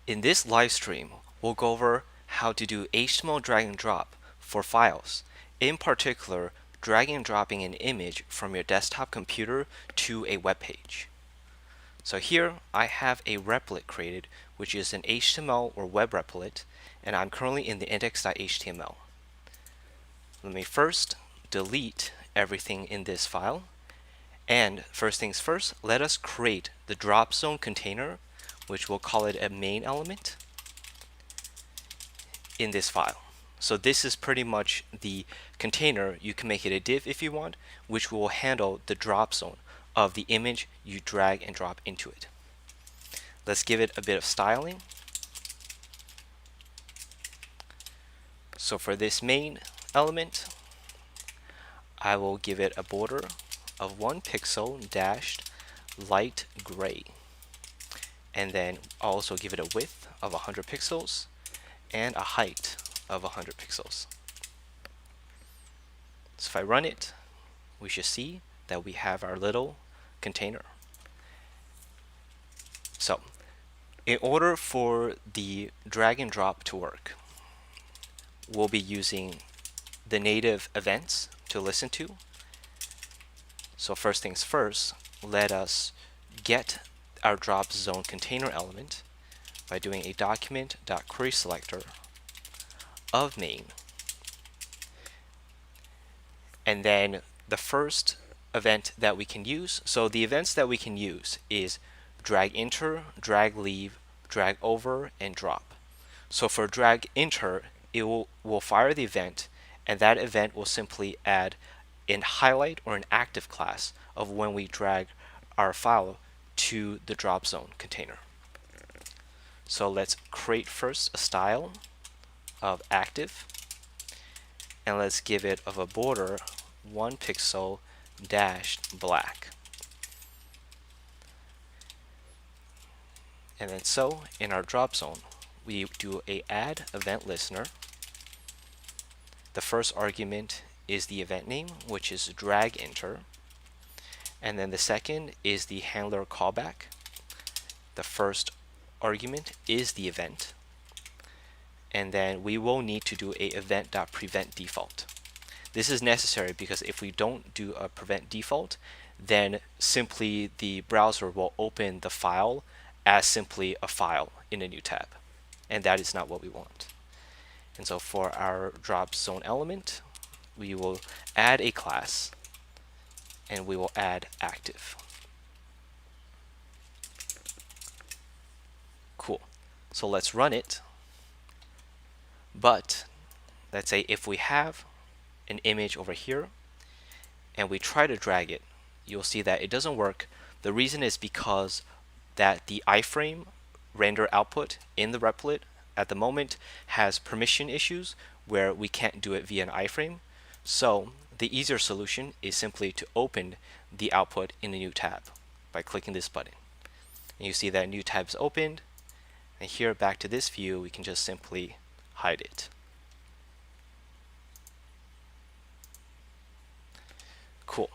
In this live stream, we'll go over how to do HTML drag and drop for files. In particular, dragging and dropping an image from your desktop computer to a web page. So here I have a Repl.it created, which is an HTML or web Repl.it, and I'm currently in the index.html. Let me first delete everything in this file. And first things first, let us create the drop zone container, which we'll call it a main element in this file. So this is pretty much the container. You can make it a div if you want, which will handle the drop zone of the image you drag and drop into it. Let's give it a bit of styling. So for this main element, I will give it a border of 1 pixel dashed light gray. And then also give it a width of 100 pixels and a height of 100 pixels. So if I run it, we should see that we have our little container. So in order for the drag and drop to work, we'll be using the native events to listen to. So first things first, let us get our drop zone container element by doing a document.querySelector of main. And then the first event that we can use, so the events that we can use is drag enter, drag leave, drag over, and drop. So for drag enter, it will fire the event, and that event will simply add an highlight or an active class of when we drag our file to the drop zone container. So let's create first a style of active, and let's give it of a border 1 pixel dashed black. And then so in our drop zone, we do a add event listener. The first argument is the event name, which is drag enter. And then the second is the handler callback. The first argument is the event. And then we will need to do a event.prevent default. This is necessary because if we don't do a prevent default, then simply the browser will open the file as simply a file in a new tab. And that is not what we want. And so for our drop zone element, we will add a class and we will add active. Cool. So let's run it. But let's say if we have an image over here and we try to drag it, you'll see that it doesn't work. The reason is because that the iframe render output in the Repl.it at the moment has permission issues where we can't do it via an iframe. So the easier solution is simply to open the output in a new tab by clicking this button. And you see that a new tab is opened, and here back to this view we can just simply hide it. Cool.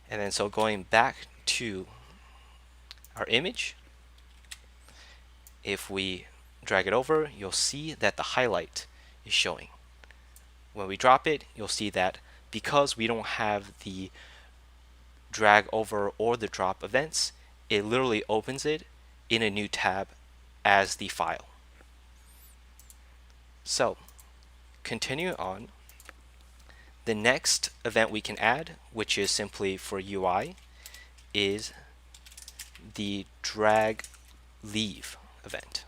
And then so going back to our image, if we drag it over, you'll see that the highlight is showing. When we drop it, you'll see that because we don't have the drag over or the drop events, it literally opens it in a new tab as the file. So continue on. The next event we can add, which is simply for UI, is the drag leave event.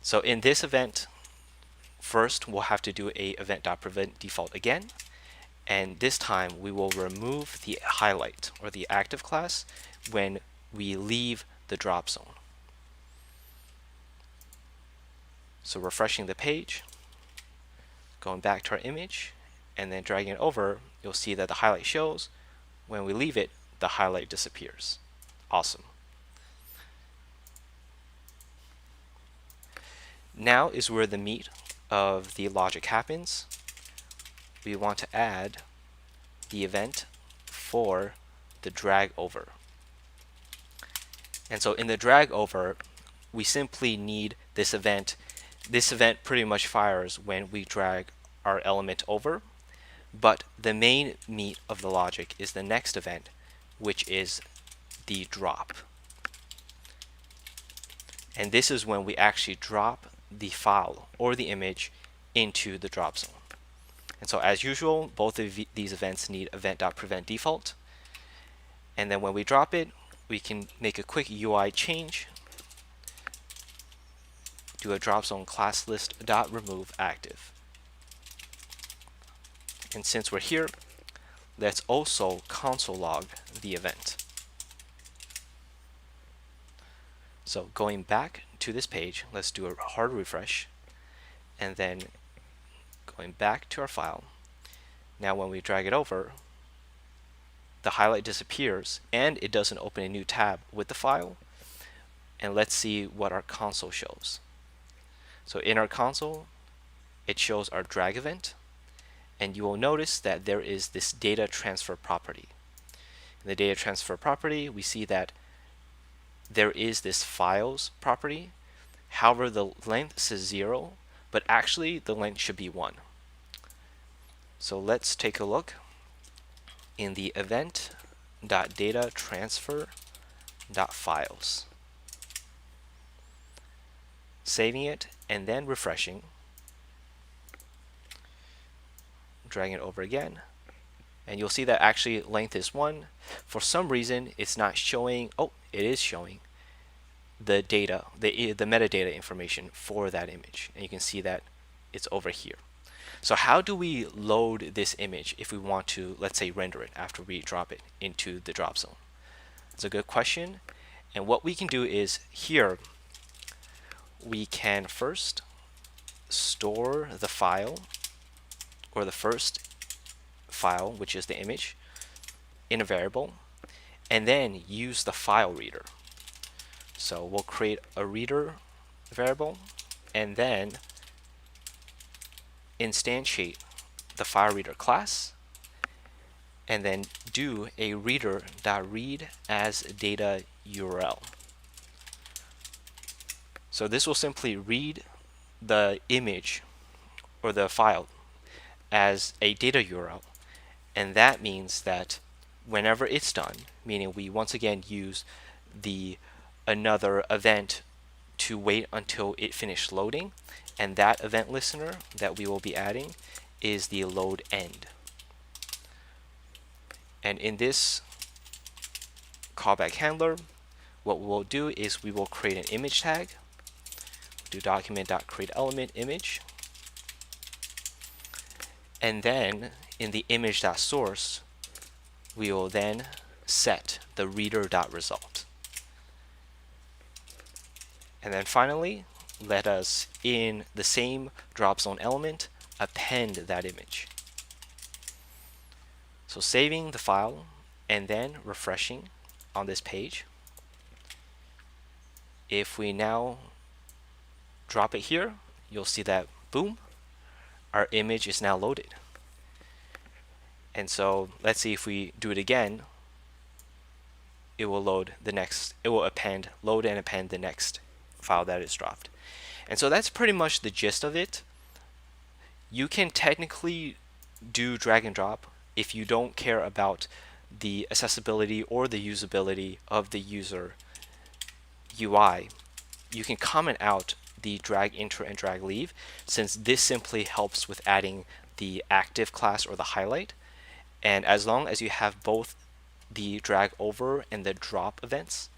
So in this event, first we'll have to do a event.prevent default again, and this time we will remove the highlight or the active class when we leave the drop zone. So refreshing the page, going back to our image, and then dragging it over, you'll see that the highlight shows. When we leave it, the highlight disappears. Awesome. Now is where the meat of the logic happens. We want to add the event for the drag over. And so in the drag over, we simply need this event. This event pretty much fires when we drag our element over, but the main meat of the logic is the next event, which is the drop. And this is when we actually drop the file or the image into the drop zone. And so as usual, both of these events need event.preventDefault. And then when we drop it, we can make a quick UI change, do a drop zone class list.remove active. And since we're here, let's also console log the event. So going back to this page, let's do a hard refresh, and then going back to our file. Now when we drag it over, the highlight disappears and it doesn't open a new tab with the file. And let's see what our console shows. So in our console, it shows our drag event, and you will notice that there is this data transfer property. In the data transfer property, we see that there is this files property. However, the length says 0, but actually the length should be 1. So let's take a look in the event.datatransfer.files. Saving it and then refreshing, dragging it over again, and you'll see that actually length is 1. For some reason, it's not showing. Oh, it is showing the data, the metadata information for that image, and you can see that it's over here. So how do we load this image if we want to, let's say, render it after we drop it into the drop zone? That's a good question. And what we can do is here, we can first store the file, or the first file, which is the image, in a variable, and then use the file reader. So we'll create a reader variable, and then instantiate the file reader class, and then do a reader.read as data URL. So this will simply read the image or the file as a data URL, and that means that whenever it's done, meaning we once again use the another event to wait until it finished loading, and that event listener that we will be adding is the load end. And in this callback handler, what we will do is we will create an image tag, do document.createElement image, and then in the image.source, we will then set the reader.result. And then finally, let us, in the same drop zone element, append that image. So saving the file and then refreshing on this page. If we now drop it here, you'll see that, boom, our image is now loaded. And so let's see if we do it again, it will load the next, it will load and append the next file that is dropped. And so that's pretty much the gist of it. You can technically do drag and drop if you don't care about the accessibility or the usability of the user UI. You can comment out the drag enter and drag leave, since this simply helps with adding the active class or the highlight. And as long as you have both the drag over and the drop events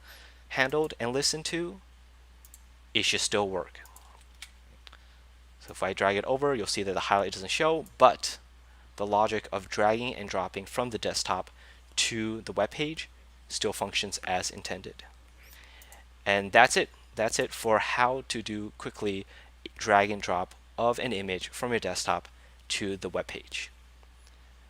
handled and listened to, it should still work. So if I drag it over, you'll see that the highlight doesn't show, but the logic of dragging and dropping from the desktop to the web page still functions as intended. And that's it. That's it for how to do quickly drag and drop of an image from your desktop to the web page.